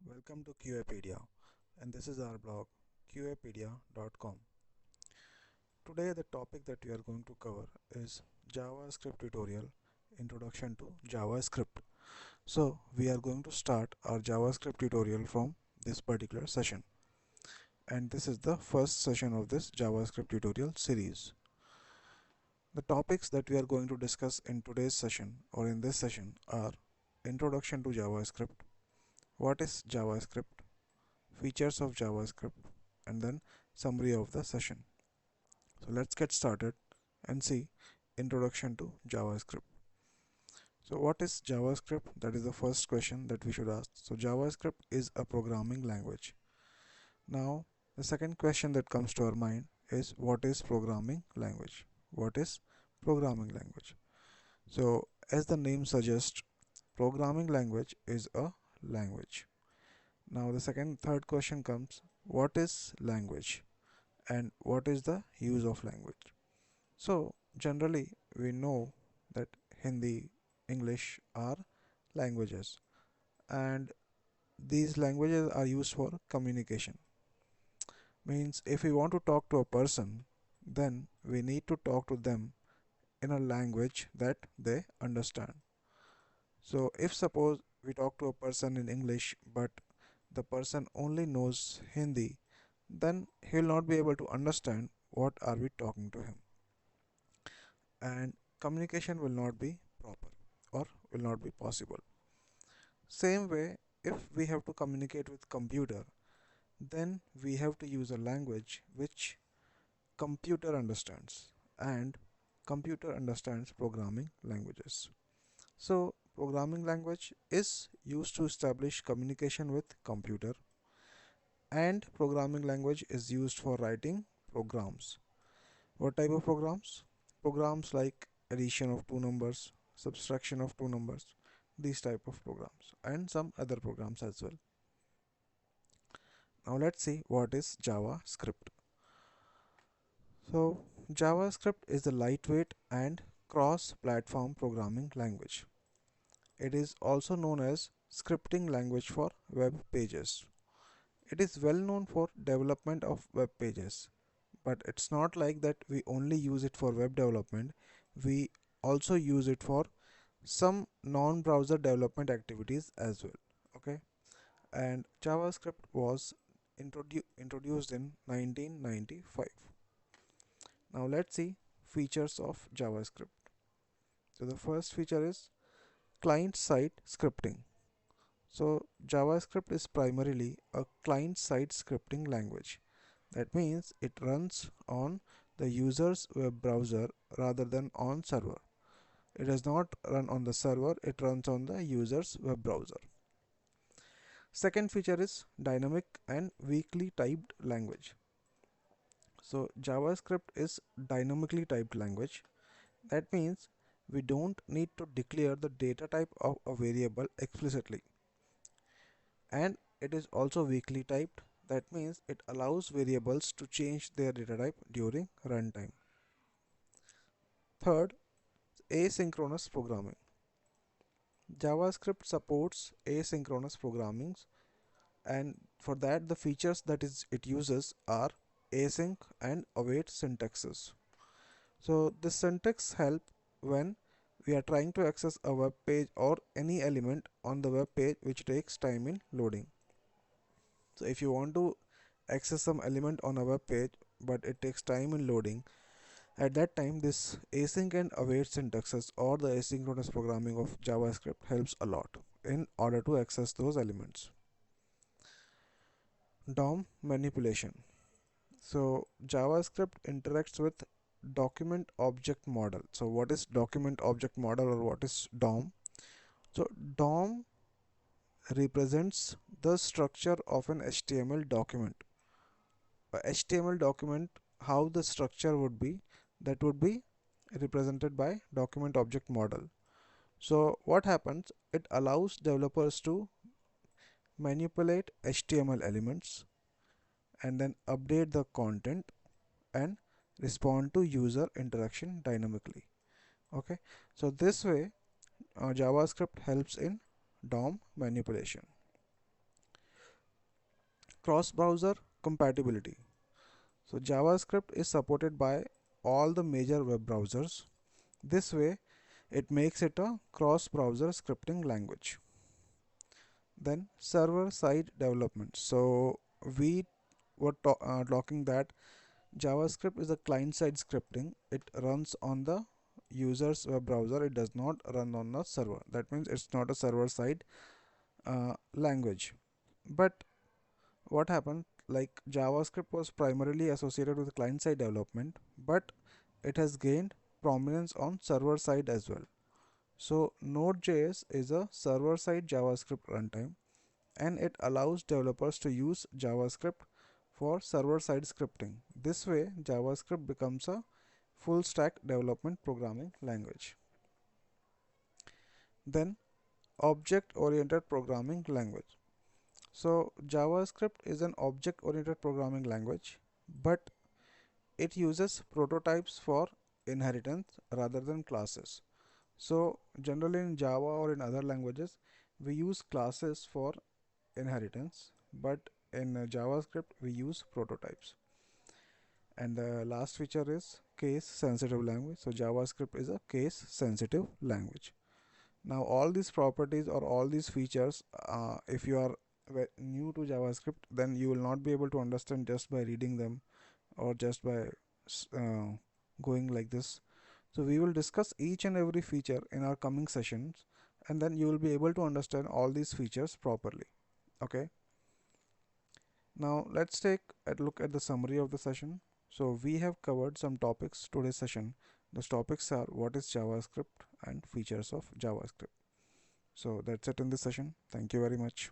Welcome to QApedia, and this is our blog qapedia.com. Today the topic that we are going to cover is JavaScript tutorial introduction to JavaScript. So we are going to start our JavaScript tutorial from this particular session, and this is the first session of this JavaScript tutorial series. The topics that we are going to discuss in today's session or in this session are introduction to JavaScript, what is JavaScript, features of JavaScript, and then summary of the session. So let's get started and see introduction to JavaScript. So what is JavaScript? That is the first question that we should ask. So JavaScript is a programming language. Now the second question that comes to our mind is what is programming language? What is programming language? So as the name suggests, programming language is a language. Now the third question comes, what is language and what is the use of language? So generally we know that Hindi, English are languages, and these languages are used for communication. Means if we want to talk to a person, then we need to talk to them in a language that they understand. So if suppose we talk to a person in English but the person only knows Hindi, then he will not be able to understand what are we talking to him, and communication will not be proper or will not be possible. Same way, if we have to communicate with computer, then we have to use a language which computer understands, and computer understands programming languages. So programming language is used to establish communication with computer, and programming language is used for writing programs. What type of programs? Programs like addition of two numbers, subtraction of two numbers, these type of programs, and some other programs as well. Now let's see what is JavaScript. So JavaScript is a lightweight and cross-platform programming language. It is also known as scripting language for web pages. It is well known for development of web pages, but it's not like that we only use it for web development. We also use it for some non-browser development activities as well. Okay, and JavaScript was introduced in 1995. Now let's see features of JavaScript. So the first feature is client-side scripting. So JavaScript is primarily a client-side scripting language. That means it runs on the user's web browser rather than on server. It does not run on the server, it runs on the user's web browser. Second feature is dynamic and weakly typed language. So JavaScript is dynamically typed language. That means we don't need to declare the data type of a variable explicitly. And it is also weakly typed. That means it allows variables to change their data type during runtime. Third, asynchronous programming. JavaScript supports asynchronous programming, and for that the features that it uses are async and await syntaxes. So this syntax help when we are trying to access a web page or any element on the web page which takes time in loading. So if you want to access some element on a web page but it takes time in loading, at that time this async and await syntaxes or the asynchronous programming of JavaScript helps a lot in order to access those elements. DOM manipulation. So JavaScript interacts with document object model. So what is document object model or what is DOM? So DOM represents the structure of an HTML document. A HTML document, how the structure would be, that would be represented by document object model. So what happens? It allows developers to manipulate HTML elements and then update the content and respond to user interaction dynamically. Okay, so this way JavaScript helps in DOM manipulation. Cross-browser compatibility. So JavaScript is supported by all the major web browsers. This way, it makes it a cross-browser scripting language. Then server-side development. So we were talking that JavaScript is a client-side scripting. It runs on the user's web browser. It does not run on the server. That means it's not a server-side language. But what happened? Like JavaScript was primarily associated with client-side development, but it has gained prominence on server-side as well. So Node.js is a server-side JavaScript runtime, and it allows developers to use JavaScript for server-side scripting. This way, JavaScript becomes a full-stack development programming language. Then, object-oriented programming language. So, JavaScript is an object-oriented programming language, but it uses prototypes for inheritance rather than classes. So, generally in Java or in other languages, we use classes for inheritance, but in JavaScript we use prototypes. And the last feature is case sensitive language. So JavaScript is a case sensitive language. Now all these properties or all these features, if you are new to JavaScript, then you will not be able to understand just by reading them or just by uh, going like this. So we will discuss each and every feature in our coming sessions, and then you will be able to understand all these features properly. Okay. Now let's take a look at the summary of the session. So we have covered some topics today's session. Those topics are what is JavaScript and features of JavaScript. So that's it in this session. Thank you very much.